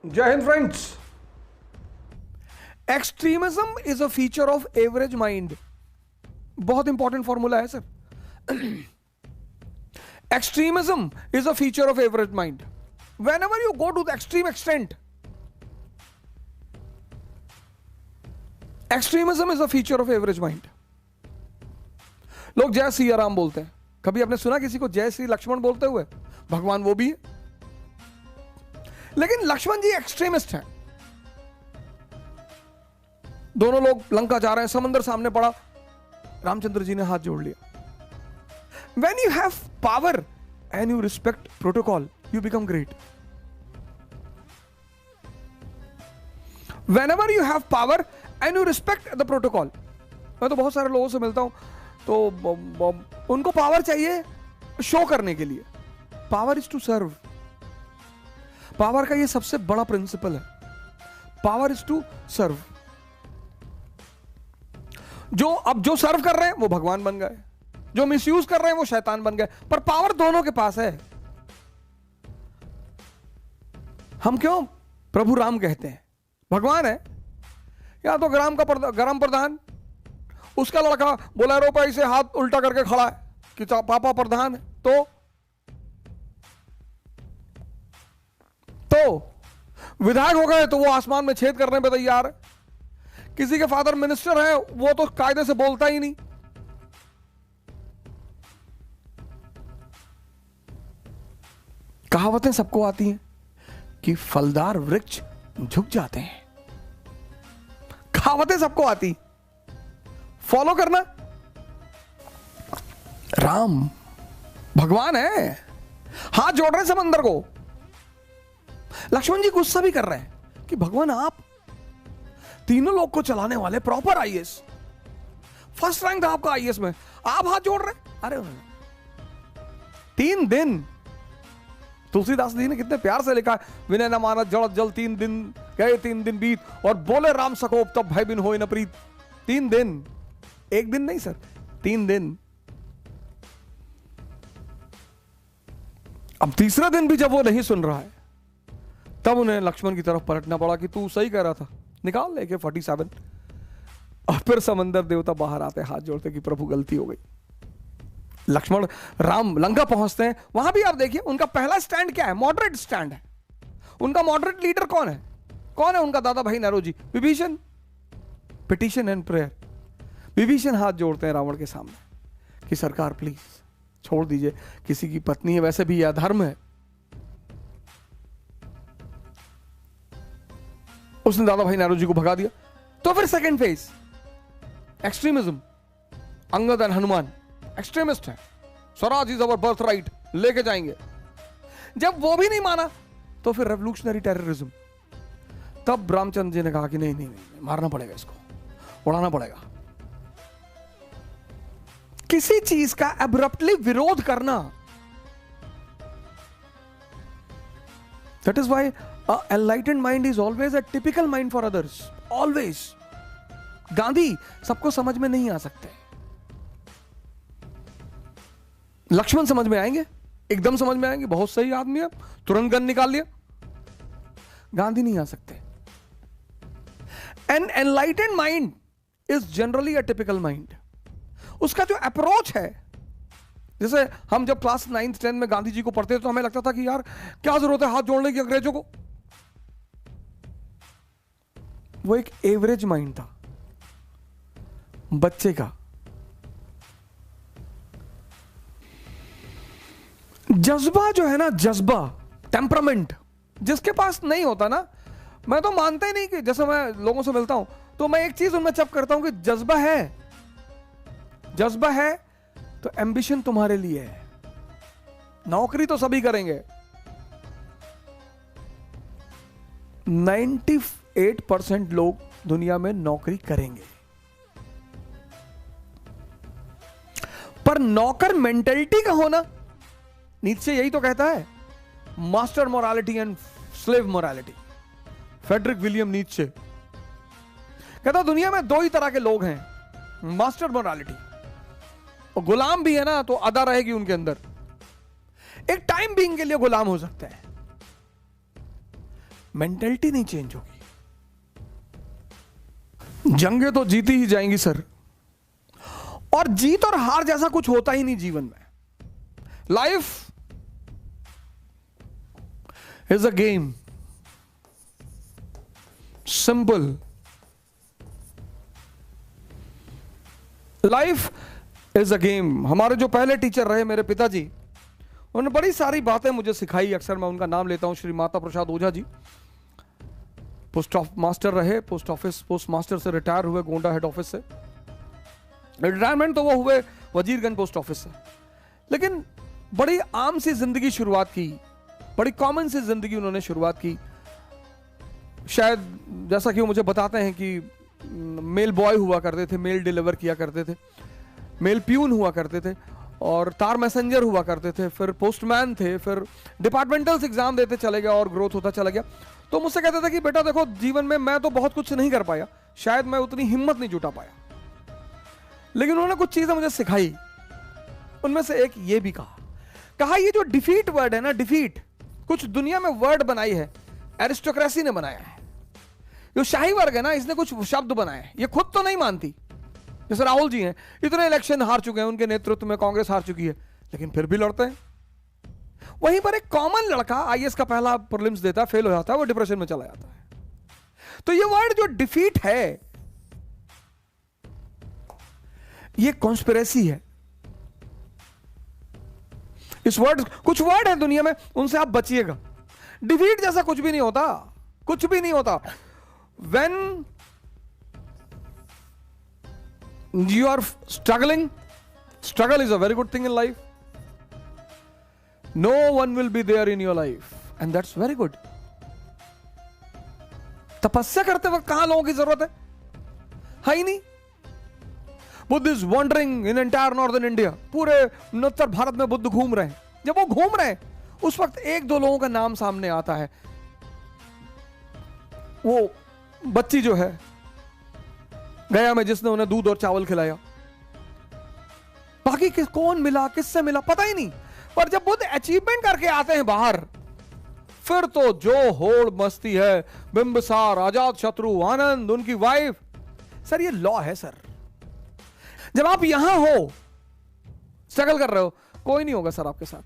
जय Hind friends. Extremism is a feature of average mind. बहुत important formula है sir. Extremism is a feature of average mind. whenever you go to the extreme extent, extremism is a feature of average mind. लोग जय श्री राम बोलते हैं, कभी आपने सुना किसी को जय श्री लक्ष्मण बोलते हुए? भगवान वो भी है, लेकिन लक्ष्मण जी एक्सट्रीमिस्ट हैं। दोनों लोग लंका जा रहे हैं, समंदर सामने पड़ा, रामचंद्र जी ने हाथ जोड़ लिया। When you have power and you respect protocol, you become great. Whenever you have power and you respect the protocol. मैं तो बहुत सारे लोगों से मिलता हूं, तो उनको पावर चाहिए शो करने के लिए। Power is to serve. Power का ये सबसे बड़ा प्रिंसिपल है, पावर इज टू सर्व। जो सर्व कर रहे हैं वो भगवान बन गए, जो मिसयूज कर रहे हैं वो शैतान बन गए, पर पावर दोनों के पास है। हम क्यों प्रभु राम कहते हैं? भगवान है या तो ग्राम प्रधान, उसका लड़का बोलेरो पे ऐसे हाथ उल्टा करके खड़ा है कि पापा प्रधान है, तो विधायक हो गए तो वो आसमान में छेद करने पे तैयार है। किसी के फादर मिनिस्टर है, वो तो कायदे से बोलता ही नहीं। कहावतें सबको आती हैं कि फलदार वृक्ष झुक जाते हैं। कहावतें सबको आती, फॉलो करना। राम भगवान है, हाथ जोड़ रहे हैं समंदर को। लक्ष्मण जी गुस्सा भी कर रहे हैं कि भगवान आप तीनों लोग को चलाने वाले, प्रॉपर आईएएस, फर्स्ट रैंक था आपका आईएएस में, आप हाथ जोड़ रहे हैं। अरे 3 दिन तुलसीदास जी ने कितने प्यार से लिखा है, विनय न मानत जड़ जल 3 दिन गए 3 दिन बीत, और बोले राम सकोप तब भय बिन होए न प्रीत। 3 दिन, एक दिन नहीं सर, 3 दिन। अब तीसरा दिन भी जब वो नहीं सुन रहा है, तब उन्हें लक्ष्मण की तरफ पलटना पड़ा कि तू सही कह रहा था, निकाल लेके 47। और फिर समंदर देवता बाहर आते, हाथ जोड़ते कि प्रभु गलती हो गई। लक्ष्मण राम लंका पहुंचते हैं, वहां भी आप देखिए उनका पहला स्टैंड क्या है? मॉडरेट स्टैंड है। उनका मॉडरेट लीडर कौन है? कौन है उनका दादा भाई नैरो जी? Vibhishan. Petition and prayer. Vibhishan हाथ जोड़ते हैं रावण के सामने कि सरकार प्लीज छोड़ दीजिए, किसी की पत्नी है, वैसे भी यह अधर्म है। उसने दादा भाई नैरो जी को भगा दिया। तो फिर second phase extremism. Angad and Hanuman extremist है, Swaraj is our birth right, लेके जाएंगे। जब वो भी नहीं माना तो फिर रेवोल्यूशनरी टेररिज्म। तब रामचंद्र जी ने कहा कि नहीं नहीं नहीं, मारना पड़ेगा, इसको उड़ाना पड़ेगा। किसी चीज का एब्रप्टली विरोध करना, that is why enlightened mind is always a typical mind for others, always. Gandhi सबको समझ में नहीं आ सकते, लक्ष्मण समझ में आएंगे, एकदम समझ में आएंगे, बहुत सही आदमी है, तुरंत गन निकाल लिया। गांधी नहीं आ सकते। An enlightened mind is generally a typical mind. उसका जो अप्रोच है, जैसे हम जब क्लास 9th 10th में गांधी जी को पढ़ते थे तो हमें लगता था कि यार क्या जरूरत है हाथ जोड़ने की अंग्रेजों को। वो एक एवरेज माइंड था, बच्चे का। जज्बा जो है ना, जज्बा, टेम्परामेंट जिसके पास नहीं होता ना, मैं तो मानता ही नहीं कि, जैसे मैं लोगों से मिलता हूं तो मैं एक चीज उनमें चप करता हूं कि जज्बा है, जज्बा है तो एम्बिशन तुम्हारे लिए है। नौकरी तो सभी करेंगे, 98% लोग दुनिया में नौकरी करेंगे, पर नौकर मेंटेलिटी का होना, नीचे यही तो कहता है, master morality and slave morality. Friedrich William Nietzsche कहता दुनिया में 2 ही तरह के लोग हैं, मास्टर मोरालिटी, और गुलाम भी है ना तो अदा रहेगी उनके अंदर। एक टाइम बीइंग के लिए गुलाम हो सकता है, मेंटेलिटी नहीं चेंज होगी, जंगें तो जीती ही जाएंगी सर। और जीत और हार जैसा कुछ होता ही नहीं जीवन में। Life is a game, simple. Life is a game. हमारे जो पहले टीचर रहे, मेरे पिताजी, उन्होंने बड़ी सारी बातें मुझे सिखाई। अक्सर मैं उनका नाम लेता हूं, श्री माता प्रसाद ओझा जी। पोस्ट मास्टर रहे, पोस्ट मास्टर से रिटायर हुए गोंडा हेड ऑफिस से। रिटायरमेंट तो वो हुए वजीरगंज पोस्ट ऑफिस से, लेकिन बड़ी आम सी जिंदगी शुरुआत की, बड़ी कॉमन सी जिंदगी उन्होंने शुरुआत की। शायद जैसा कि वो मुझे बताते हैं कि मेल बॉय हुआ करते थे, मेल डिलीवर किया करते थे, मेल प्यून हुआ करते थे, और तार मैसेंजर हुआ करते थे, फिर पोस्टमैन थे, फिर डिपार्टमेंटल एग्जाम देते चले गया और ग्रोथ होता चला गया। तो मुझसे कहते थे कि बेटा देखो, जीवन में मैं तो बहुत कुछ नहीं कर पाया, शायद मैं उतनी हिम्मत नहीं जुटा पाया, लेकिन उन्होंने कुछ चीजें मुझे सिखाई। उनमें से एक ये भी कहा ये जो डिफीट वर्ड है ना, डिफीट कुछ दुनिया में वर्ड बनाई है, एरिस्टोक्रेसी ने बनाया है। जो शाही वर्ग है ना, इसने कुछ शब्द बनाए हैं, ये खुद तो नहीं मानती। जैसे राहुल जी हैं, इतने इलेक्शन हार चुके हैं, उनके नेतृत्व में कांग्रेस हार चुकी है, लेकिन फिर भी लड़ते हैं। वहीं पर एक कॉमन लड़का आईएएस का पहला प्रीलिम्स देता है, फेल हो जाता है, वो डिप्रेशन में चला जाता है। तो ये वर्ड जो डिफीट है, ये कॉन्स्पिरेसी है। इस वर्ड, कुछ वर्ड है दुनिया में, उनसे आप बचिएगा। डिफीट जैसा कुछ भी नहीं होता, कुछ भी नहीं होता। When you are struggling, struggle is a very good thing in life. No one will be there in your life, and that's very good. तपस्या करते वक्त कहां लोगों की जरूरत है ही नहीं। Buddha is wandering in entire northern India, पूरे उत्तर भारत में बुद्ध घूम रहे हैं। जब वो घूम रहे हैं, उस वक्त एक दो लोगों का नाम सामने आता है। वो बच्ची जो है गया में, जिसने उन्हें दूध और चावल खिलाया, बाकी कौन मिला, किससे मिला, पता ही नहीं। पर जब बुद्ध अचीवमेंट करके आते हैं बाहर, फिर तो जो होड़ मस्ती है, बिंबिसार, आजाद शत्रु, आनंद, उनकी वाइफ। सर ये लॉ है सर। जब आप यहां हो, स्ट्रगल कर रहे हो, कोई नहीं होगा सर आपके साथ,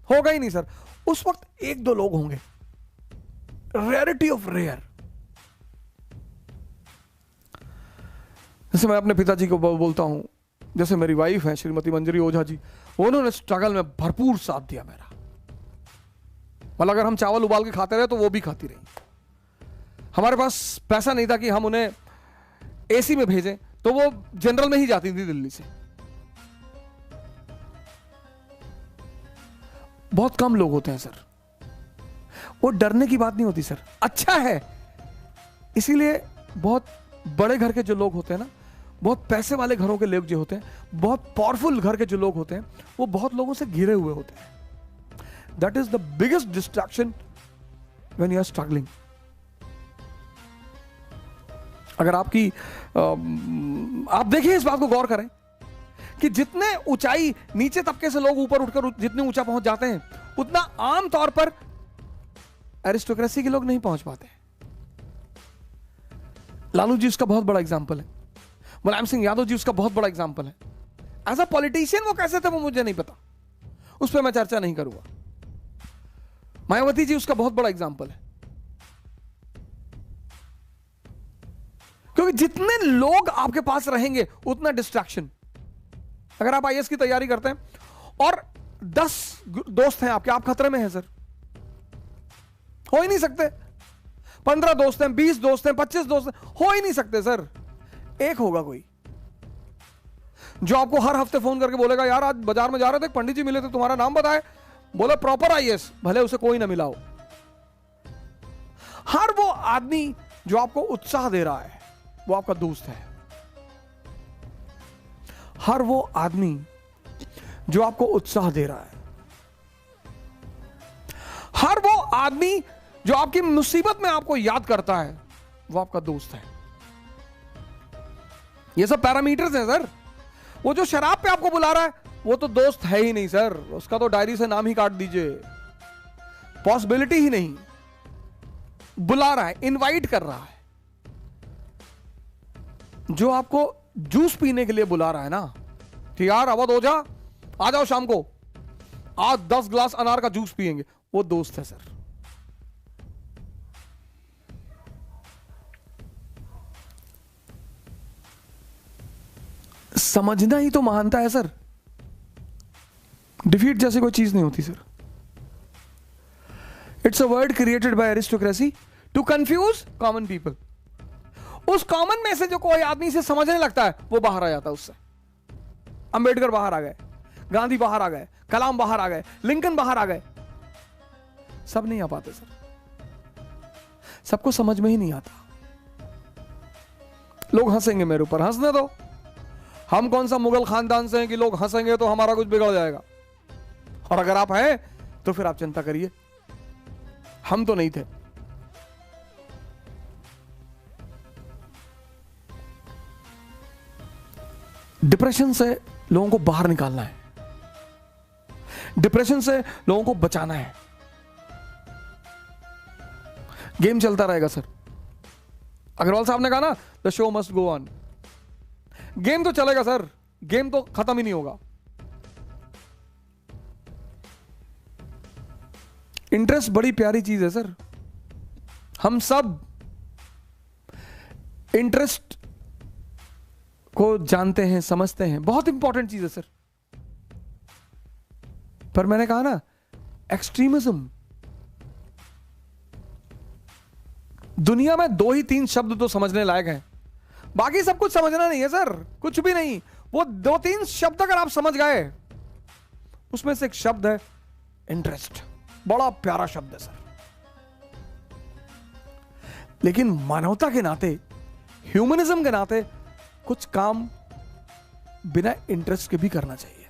होगा ही नहीं सर। उस वक्त एक दो लोग होंगे, रेयरिटी ऑफ रेयर। जैसे मैं अपने पिताजी को बोलता हूं, जैसे मेरी वाइफ है श्रीमती मंजरी ओझा जी, उन्होंने स्ट्रगल में भरपूर साथ दिया मेरा। मतलब अगर हम चावल उबाल के खाते रहे तो वो भी खाती रही। हमारे पास पैसा नहीं था कि हम उन्हें एसी में भेजें, तो वो जनरल में ही जाती थी दिल्ली से। बहुत कम लोग होते हैं सर, वो डरने की बात नहीं होती सर, अच्छा है। इसीलिए बहुत बड़े घर के जो लोग होते हैं ना, बहुत पैसे वाले घरों के लोग जो होते हैं, बहुत पावरफुल घर के जो लोग होते हैं, वो बहुत लोगों से घिरे हुए होते हैं। That is the biggest distraction when you are struggling. अगर आपकी आप देखिए, इस बात को गौर करें कि जितने ऊंचाई नीचे तबके से लोग ऊपर उठकर जितने ऊंचा पहुंच जाते हैं, उतना आम तौर पर एरिस्टोक्रेसी के लोग नहीं पहुंच पाते। लालू जी उसका बहुत बड़ा एग्जाम्पल है, मुलायम सिंह यादव जी उसका बहुत बड़ा एग्जाम्पल है। एज अ पॉलिटिशियन वो कैसे थे वो मुझे नहीं पता, उस पर मैं चर्चा नहीं करूंगा। मायावती जी उसका बहुत बड़ा एग्जाम्पल है, क्योंकि जितने लोग आपके पास रहेंगे उतना डिस्ट्रैक्शन। अगर आप आईएएस की तैयारी करते हैं और 10 दोस्त हैं आपके, आप खतरे में हैं सर, हो ही नहीं सकते। 15 दोस्त हैं, 20 दोस्त हैं, 25 दोस्त हैं, हो ही नहीं सकते सर। एक होगा कोई जो आपको हर हफ्ते फोन करके बोलेगा, यार आज बाजार में जा रहे थे, पंडित जी मिले थे, तुम्हारा नाम बताए, बोला प्रॉपर आईएएस, भले उसे कोई ना मिला हो। हर वो आदमी जो आपको उत्साह दे रहा है वो आपका दोस्त है। हर वो आदमी जो आपको उत्साह दे रहा है, हर वो आदमी जो आपकी मुसीबत में आपको याद करता है, वो आपका दोस्त है। ये सब पैरामीटर्स हैं सर। वो जो शराब पे आपको बुला रहा है वो तो दोस्त है ही नहीं सर, उसका तो डायरी से नाम ही काट दीजिए, पॉसिबिलिटी ही नहीं। बुला रहा है, इनवाइट कर रहा है, जो आपको जूस पीने के लिए बुला रहा है ना कि यार अवध हो जा, आ जाओ शाम को, आज 10 ग्लास अनार का जूस पिएंगे, वो दोस्त है सर। समझना ही तो महानता है सर। डिफीट जैसे कोई चीज नहीं होती sir. It's a word created by aristocracy to confuse common people. उस कॉमन में से जो कोई आदमी से समझने लगता है वो बाहर आ जाता है उससे। अंबेडकर बाहर आ गए, गांधी बाहर आ गए, कलाम बाहर आ गए, लिंकन बाहर आ गए, सब नहीं आ पाते सर। सबको समझ में ही नहीं आता। लोग हंसेंगे मेरे ऊपर, हंसने दो। हम कौन सा मुगल खानदान से हैं कि लोग हंसेंगे तो हमारा कुछ बिगड़ जाएगा। और अगर आप हैं तो फिर आप चिंता करिए, हम तो नहीं थे। डिप्रेशन से लोगों को बाहर निकालना है, डिप्रेशन से लोगों को बचाना है। गेम चलता रहेगा सर। अग्रवाल साहब ने कहा ना, the show must go on. Game तो चलेगा सर, गेम तो खत्म ही नहीं होगा। इंटरेस्ट बड़ी प्यारी चीज है सर। हम सब इंटरेस्ट को जानते हैं, समझते हैं, बहुत इंपॉर्टेंट चीज है सर। पर मैंने कहा ना, एक्सट्रीमिज्म, दुनिया में 2 ही 3 शब्द तो समझने लायक हैं, बाकी सब कुछ समझना नहीं है सर, कुछ भी नहीं। वो 2-3 शब्द अगर आप समझ गए, उसमें से एक शब्द है इंटरेस्ट। बड़ा प्यारा शब्द है सर। लेकिन मानवता के नाते, ह्यूमनिज्म के नाते, कुछ काम बिना इंटरेस्ट के भी करना चाहिए।